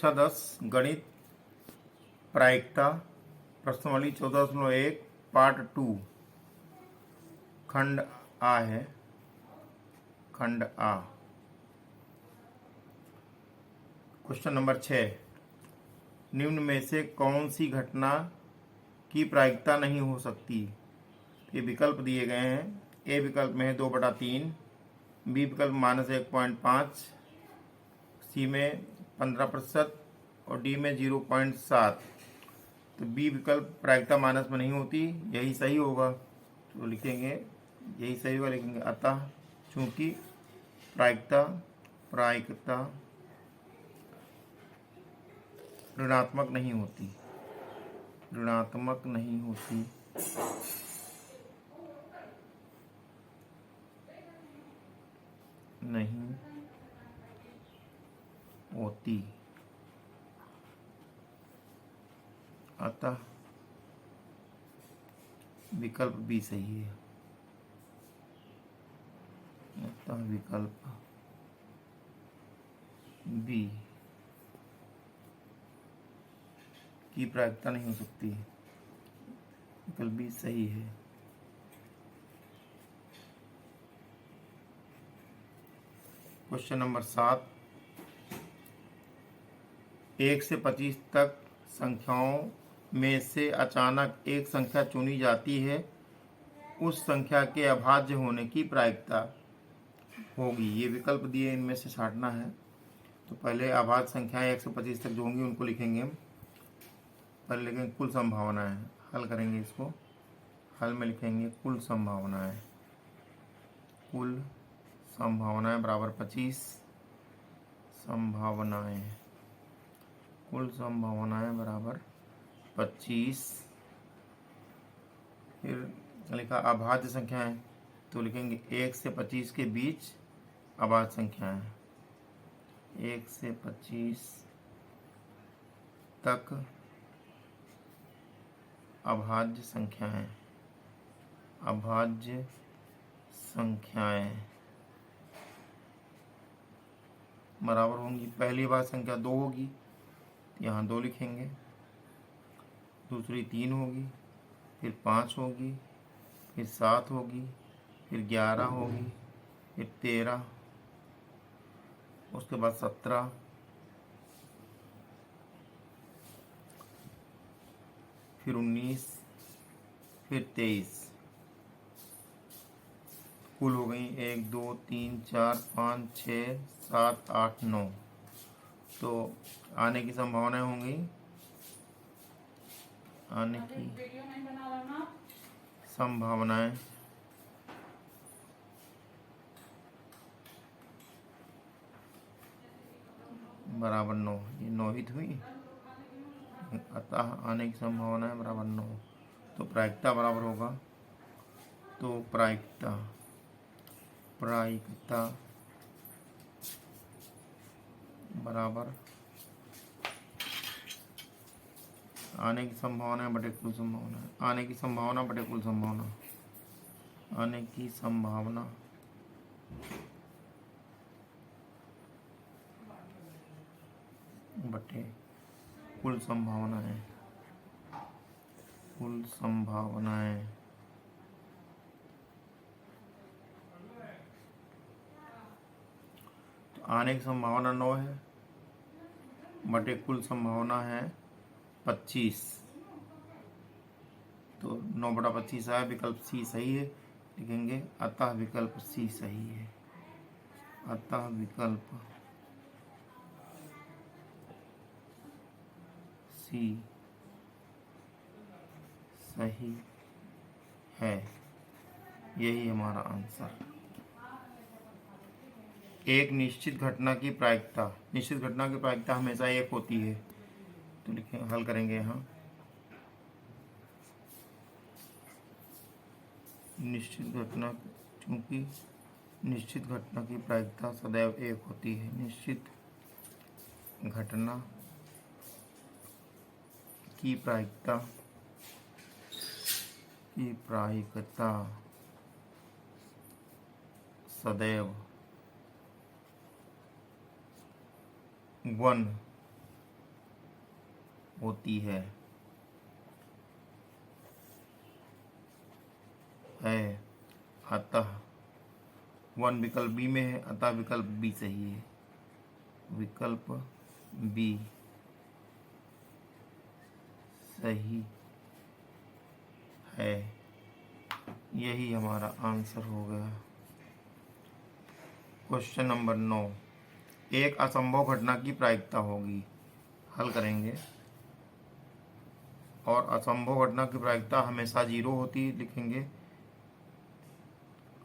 कक्षा 10 गणित प्रायिकता प्रश्नावली 14.1 पार्ट 2 खंड आ है। खंड आ क्वेश्चन नंबर 6, निम्न में से कौन सी घटना की प्रायिकता नहीं हो सकती। ये विकल्प दिए गए हैं। ए विकल्प में है 2/3, बी विकल्प -1.5, सी में 15% और डी में 0.7। तो बी विकल्प प्रायिकता मानस में नहीं होती, यही सही होगा। तो लिखेंगे यही सही होगा, लिखेंगे अतः चूंकि प्रायिकता ऋणात्मक नहीं होती, ऋणात्मक नहीं होती, नहीं होती, अतः विकल्प बी सही है। अतः विकल्प बी की प्रायिकता नहीं हो सकती, विकल्प बी सही है। क्वेश्चन नंबर 7, 1 से 25 तक संख्याओं में से अचानक एक संख्या चुनी जाती है, उस संख्या के अभाज्य होने की प्रायिकता होगी। ये विकल्प दिए, इनमें से छांटना है। तो पहले अभाज्य संख्याएं 1 से 25 तक जो होंगी उनको लिखेंगे हम। पहले लिखेंगे कुल संभावनाएं, हल करेंगे इसको। हल में लिखेंगे कुल संभावनाएं, कुल संभावनाएं बराबर 25 संभावनाएं, कुल संभावनाएं बराबर 25। फिर लिखा अभाज्य संख्याएं, तो लिखेंगे 1 से 25 के बीच अभाज्य संख्याएं, 1 से 25 तक अभाज्य संख्याएं, अभाज्य संख्याएं बराबर होंगी। पहली अभाज्य संख्या 2 होगी, यहाँ 2 लिखेंगे। दूसरी 3 होगी, फिर 5 होगी, फिर 7 होगी, फिर 11 होगी, फिर 13, उसके बाद 17, फिर 19, फिर 23। कुल हो गई 1 2 3 4 5 6 7 8 9। तो आने की संभावनाएं होंगी, आने की संभावनाएं बराबर 9। ये 9 ही हुई, अतः आने की संभावनाएं बराबर 9। तो प्रायिकता बराबर होगा, तो प्रायिकता बराबर आने की संभावना बटे कुल संभावना, आने की संभावना बटे कुल संभावना, आने की संभावना बटे कुल संभावनाएं, कुल संभावनाएं तो आने की संभावना 9 है बटे कुल संभावना है 25। तो 9/25 आया, विकल्प सी सही है। लिखेंगे अतः विकल्प सी सही है, अतः विकल्प सी सही है। यही हमारा आंसर। एक निश्चित घटना की प्रायिकता, निश्चित घटना की प्रायिकता हमेशा एक होती है। तो लिखें, हल करेंगे यहाँ। निश्चित घटना, चूंकि निश्चित घटना की प्रायिकता सदैव एक होती है, निश्चित घटना की प्रायिकता सदैव 1 होती है। अतः 1 विकल्प बी में है, अतः विकल्प बी सही है। विकल्प बी सही है। यही हमारा आंसर हो गया। क्वेश्चन नंबर 9, एक असंभव घटना की प्रायिकता होगी। हल करेंगे। और असंभव घटना की प्रायिकता हमेशा 0 होती है, लिखेंगे।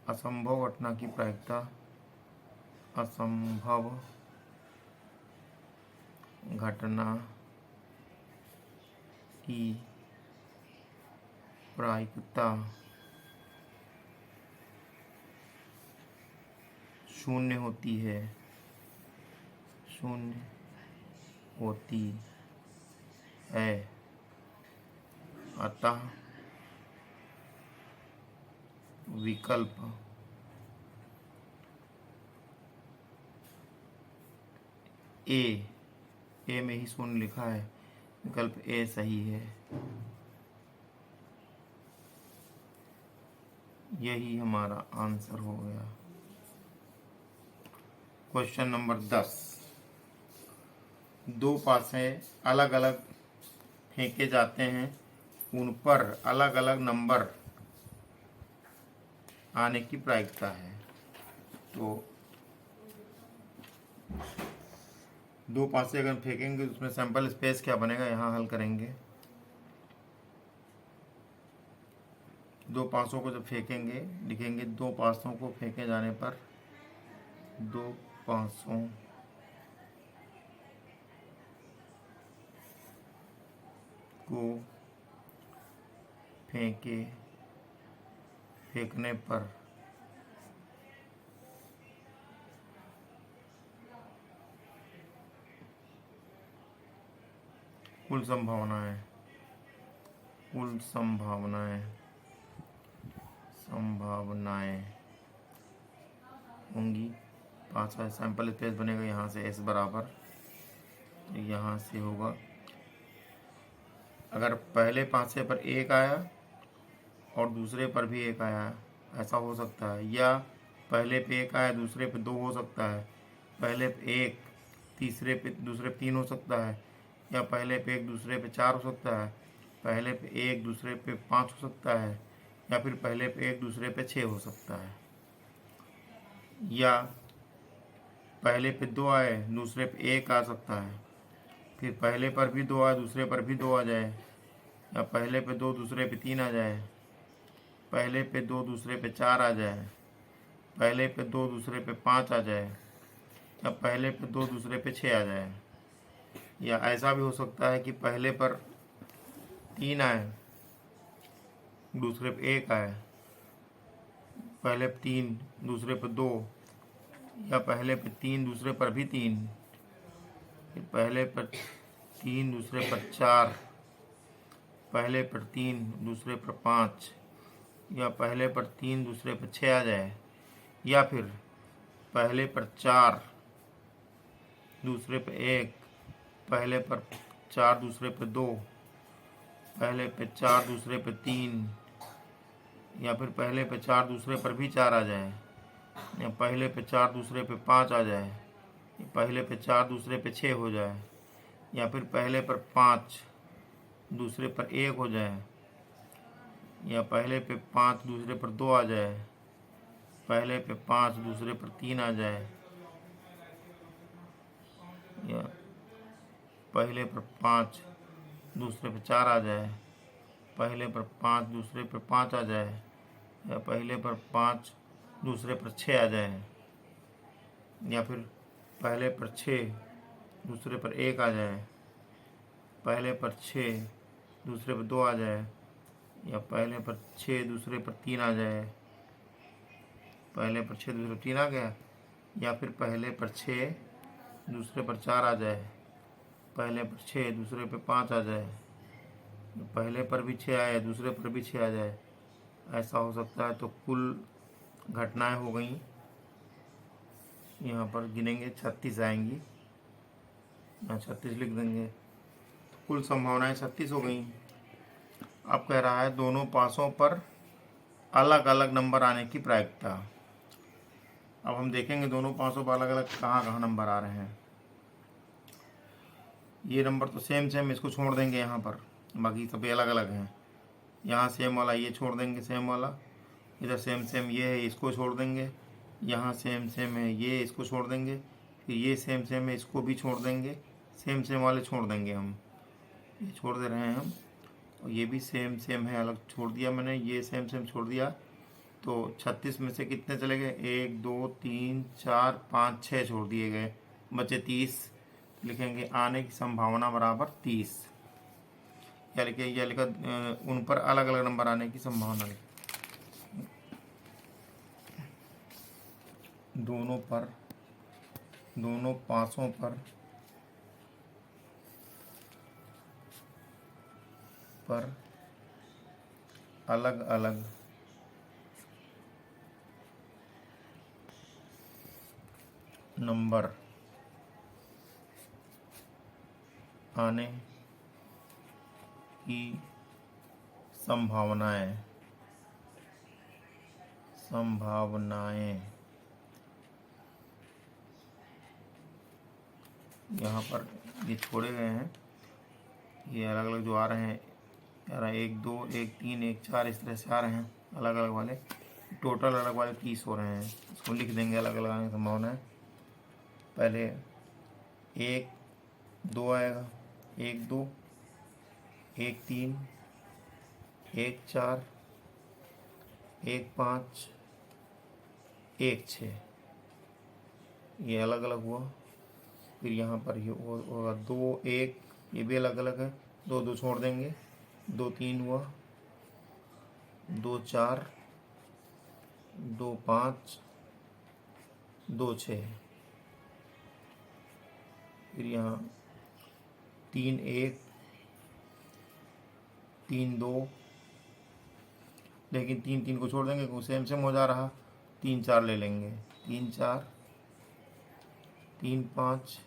असंभव घटना की प्रायिकता, असंभव घटना की प्रायिकता 0 होती है। 0 होती है। अतः विकल्प ए में ही 0 लिखा है, विकल्प ए सही है। यही हमारा आंसर हो गया। क्वेश्चन नंबर 10, दो पासे अलग अलग फेंके जाते हैं, उन पर अलग अलग नंबर आने की प्रायिकता है। तो दो पासे अगर फेंकेंगे उसमें सैंपल स्पेस क्या बनेगा, यहाँ हल करेंगे। दो पासों को जब फेंकेंगे, लिखेंगे दो पासों को फेंके जाने पर, दो पासों को फेंकने पर कुल संभावनाएं होंगी। 5 का सैंपल स्पेस बनेगा, यहाँ से s बराबर, यहाँ से होगा। अगर पहले पासे पर 1 आया और दूसरे पर भी 1 आया, ऐसा हो सकता है। या पहले पे 1 आया, दूसरे पे 2 हो सकता है। पहले पे 1, दूसरे पे 3 हो सकता है। या पहले पे 1, दूसरे पे 4 हो सकता है। पहले पे 1, दूसरे पे 5 हो सकता है। या फिर पहले पे 1, दूसरे पे 6 हो सकता है। या पहले पे 2 आए, दूसरे पे 1 आ सकता है। फिर पहले पर भी 2 आए, दूसरे पर भी 2 आ जाए। या पहले पे 2, दूसरे पे 3 आ जाए। पहले पे 2, दूसरे पे 4 आ जाए। पहले पे 2, दूसरे पे 5 आ जाए। या पहले पे 2, दूसरे पे 6 आ जाए। या ऐसा भी हो सकता है कि पहले पर 3 आए, दूसरे पे 1 आए। पहले पे 3, दूसरे पे 2। या पहले पे 3, दूसरे पर भी 3। फिर पहले पर 3, दूसरे पर 4। पहले पर 3, दूसरे पर 5। या पहले पर 3, दूसरे पर 6 आ जाए। या फिर पहले पर 4, दूसरे पे 1। पहले पर 4, दूसरे पे 2। पहले पे 4, दूसरे पे 3। या फिर पहले पे 4, दूसरे पर भी 4 आ जाए। या पहले पे 4, दूसरे पे 5 आ जाए। या पहले पे 4, दूसरे पे 6 हो जाए। या फिर पहले पर 5, दूसरे पर 1 हो जाए। या पहले पे 5, दूसरे पर 2 आ जाए। पहले पे 5, दूसरे पर 3 आ जाए। या पहले पर 5, दूसरे पर 4 आ जाए। पहले पर 5, दूसरे पर 5 आ जाए। या पहले पर 5, दूसरे पर 6 आ जाए। या फिर पहले पर 6, दूसरे पर 1 आ जाए। पहले पर 6, दूसरे पर 2 आ जाए। या पहले पर 6, दूसरे पर 3 आ जाए। पहले पर 6, दूसरे पर 3 आ गया। या फिर पहले पर 6, दूसरे पर 4 आ जाए। पहले पर 6, दूसरे पर 5 आ जाए। पहले पर भी 6 आए, दूसरे पर भी 6 आ जाए। ऐसा हो सकता है। तो कुल घटनाएं हो गई, यहाँ पर गिनेंगे 36 आएंगी। यहाँ 36 लिख देंगे। कुल संभावनाएं 36 हो गई। अब कह रहा है दोनों पासों पर अलग अलग नंबर आने की प्रायिकता। अब हम देखेंगे दोनों पासों पर अलग अलग कहाँ कहाँ नंबर आ रहे हैं। ये नंबर तो सेम सेम, इसको छोड़ देंगे यहाँ पर, बाकी सभी अलग अलग हैं। यहाँ सेम वाला ये छोड़ देंगे, सेम वाला, इधर सेम सेम ये है, इसको छोड़ देंगे। यहाँ सेम सेम है ये, इसको छोड़ देंगे। फिर ये सेम सेम है, इसको भी छोड़ देंगे। सेम सेम वाले छोड़ देंगे हम, ये छोड़ दे रहे हैं हम। और ये भी सेम सेम है, अलग छोड़ दिया मैंने, ये सेम सेम छोड़ दिया। तो 36 में से कितने चले गए? 1 2 3 4 5 6 छोड़ दिए गए, बचे 30। लिखेंगे आने की संभावना बराबर 30। या लिखे, या लिखा उन पर अलग अलग नंबर आने की संभावना। दोनों पासों पर अलग अलग नंबर आने की संभावनाएं यहाँ पर ये छोड़े गए हैं, ये अलग अलग जो आ रहे हैं यार, 1 2 1 3 1 4 इस तरह से आ रहे हैं अलग अलग वाले। टोटल अलग वाले 30 हो रहे हैं। इसको लिख देंगे अलग अलग आने की संभावना है। पहले 1 2 आएगा, 1 2 1 3 1 4 1 5 1 6, ये अलग अलग हुआ। फिर यहाँ पर ये होगा 2 1, ये भी अलग अलग है, 2 2 छोड़ देंगे, 2 3 हुआ, 2 4 2 5 2 6। फिर यहाँ 3 1 3 2, लेकिन 3 3 को छोड़ देंगे क्योंकि सेम सेम हो जा रहा। 3 4 ले लेंगे, 3 4 3 5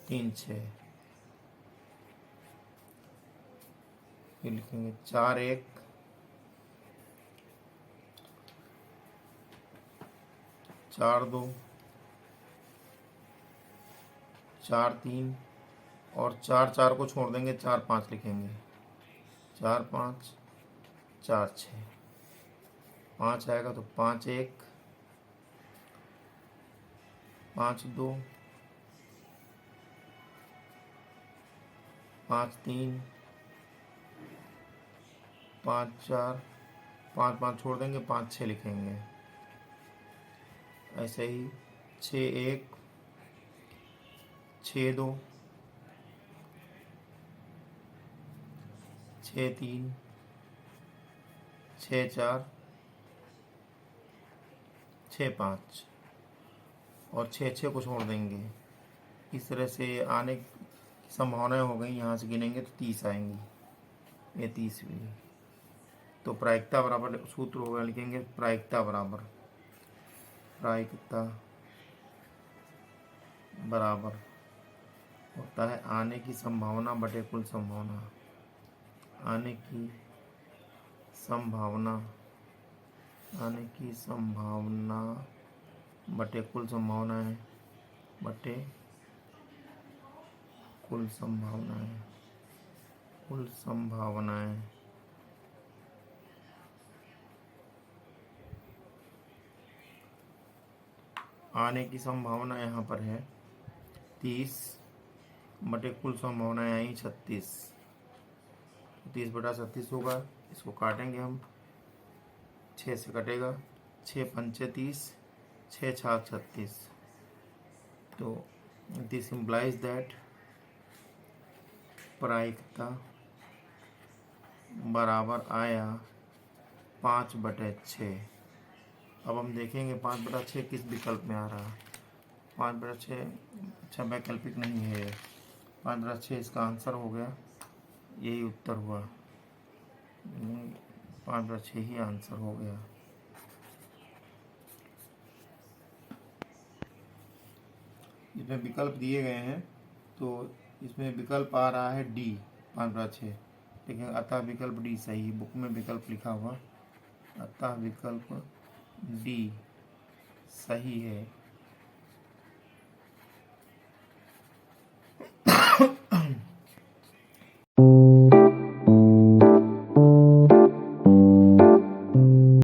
3 6। फिर लिखेंगे 4 1 4 2 4 3, और 4 4 को छोड़ देंगे, 4 5 लिखेंगे, 4 5 4 6। 5 आएगा तो 5 1 5 2 5 3 5 4, 5 5 छोड़ देंगे, 5 6 लिखेंगे। ऐसे ही 6 1 6 2 6 3 6 4 6 5, और 6 6 को छोड़ देंगे। इस तरह से आने की संभावनाएं हो गई। यहाँ से गिनेंगे तो 30 आएंगी, ये 30 भी। तो प्रायिकता बराबर सूत्र होगा, लिखेंगे प्रायिकता बराबर होता है आने की संभावना बटे कुल संभावना। आने की संभावना बटे कुल संभावनाएं बटे कुल संभावनाएं। आने की संभावना यहाँ पर है 30 बटे कुल संभावनाएं आई 36। 30 बटा 36 होगा, इसको काटेंगे हम, 6 से कटेगा, 6 पंचे 30, 6 छाक 36। तो दिस इम्प्लाइज दैट प्रायिकता बराबर आया 5/6। अब हम देखेंगे 5/6 किस विकल्प में आ रहा है। 5/6 अच्छा वैकल्पिक नहीं है, 5/6 इसका आंसर हो गया, यही उत्तर हुआ। 5/6 ही आंसर हो गया। इसमें विकल्प दिए गए हैं, तो इसमें विकल्प आ रहा है डी 5/6, लेकिन अतः विकल्प डी सही है। बुक में विकल्प लिखा हुआ, अतः विकल्प डी सही है।